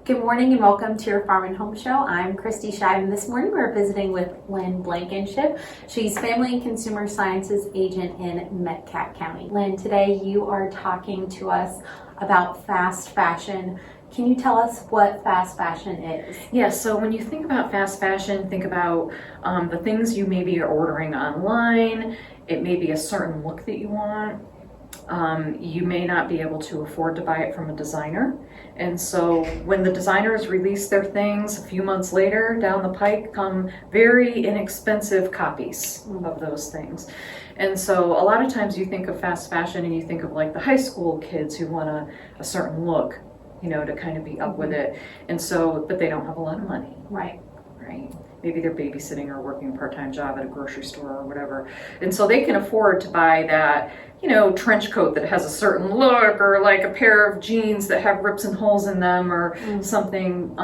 Good morning and welcome to your Farm and Home Show. I'm Kristi, Shive, and this morning we're visiting with Lynn Blankenship. She's Family and Consumer Sciences Agent in Metcalfe County. Lynn, today you are talking to us about fast fashion. Can you tell us what fast fashion is? Yes, so when you think about fast fashion, think about the things you maybe are ordering online. It may be a certain look that you want. You may not be able to afford to buy it from a designer. And so when the designers release their things a few months later, down the pike come very inexpensive copies of those things. And so a lot of times you think of fast fashion and you think of like the high school kids who want a certain look, you know, to kind of be up with it. And so, but they don't have a lot of money. Right. Maybe they're babysitting or working a part-time job at a grocery store or whatever. And so they can afford to buy that, you know, trench coat that has a certain look, or like a pair of jeans that have rips and holes in them, or something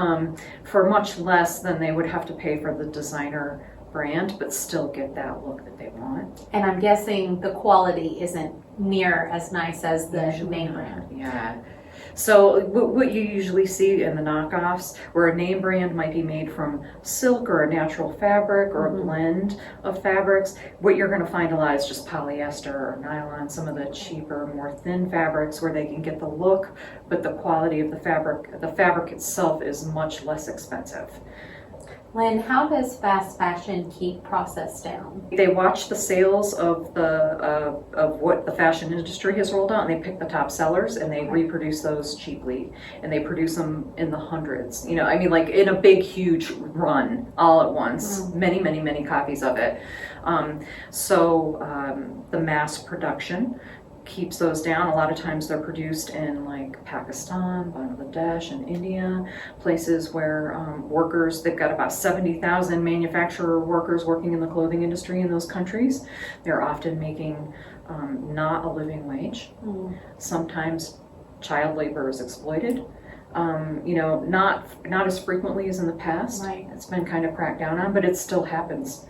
for much less than they would have to pay for the designer brand, but still get that look that they want. And I'm guessing the quality isn't near as nice as the name brand. Yeah. So what you usually see in the knockoffs, where a name brand might be made from silk or a natural fabric or a blend of fabrics, what you're going to find a lot is just polyester or nylon, some of the cheaper, more thin fabrics where they can get the look, but the quality of the fabric itself is much less expensive. Lynn, how does fast fashion keep process down? They watch the sales of what the fashion industry has rolled out, and they pick the top sellers and they reproduce those cheaply, and they produce them in the hundreds. You know, I mean, like in a big, huge run all at once, many copies of it. The mass production keeps those down. A lot of times they're produced in like Pakistan, Bangladesh, and India, places where workers, they've got about 70,000 manufacturer workers working in the clothing industry in those countries. They're often making not a living wage. Sometimes child labor is exploited. You know, not as frequently as in the past. Right. It's been kind of cracked down on, but it still happens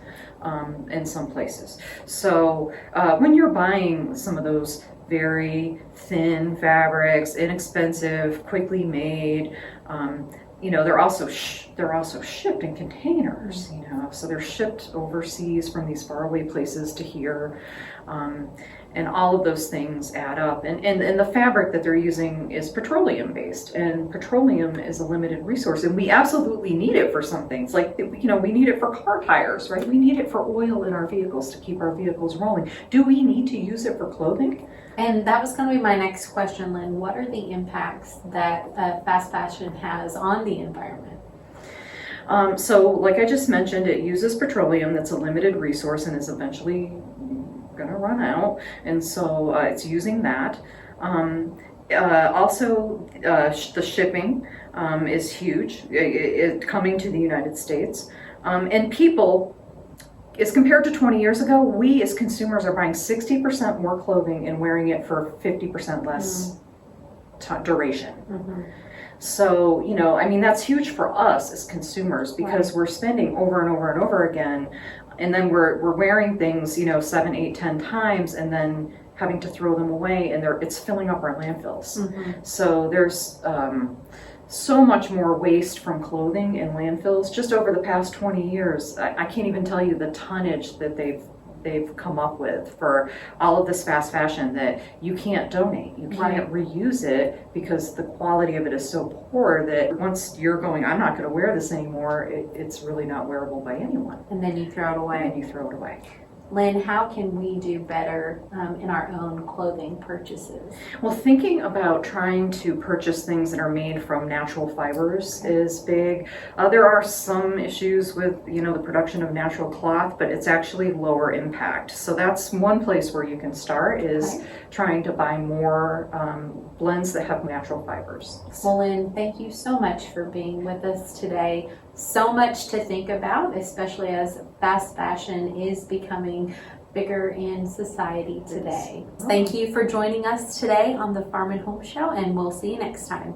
in some places. So when you're buying some of those very thin fabrics, inexpensive, quickly made, you know, they're also shipped in containers. You know, so they're shipped overseas from these faraway places to here. And all of those things add up. And the fabric that they're using is petroleum based, and petroleum is a limited resource, and we absolutely need it for some things. Like, you know, we need it for car tires, right? We need it for oil in our vehicles to keep our vehicles rolling. Do we need to use it for clothing? And that was going to be my next question, Lynn. What are the impacts that fast fashion has on the environment? So like I just mentioned, it uses petroleum that's a limited resource and is eventually going to run out, and so it's using that. Also, the shipping is huge, coming to the United States, and people, as compared to 20 years ago, we as consumers are buying 60% more clothing and wearing it for 50% less duration. So, you know, I mean, that's huge for us as consumers, because we're spending over and over and over again, and then we're wearing things, you know, 7, 8, 10 times, and then having to throw them away, and it's filling up our landfills. So there's so much more waste from clothing in landfills. Just over the past 20 years, I can't even tell you the tonnage that they've come up with for all of this fast fashion that you can't donate. You can't reuse it because the quality of it is so poor that once you're going, I'm not going to wear this anymore, it's really not wearable by anyone. And then you throw it away. Lynn, how can we do better in our own clothing purchases? Well, thinking about trying to purchase things that are made from natural fibers is big. There are some issues with, you know, the production of natural cloth, but it's actually lower impact. So that's one place where you can start, is trying to buy more blends that have natural fibers. Well, Lynn, thank you so much for being with us today. So much to think about, especially as fast fashion is becoming bigger in society today. Thank you for joining us today on the Farm and Home Show, and we'll see you next time.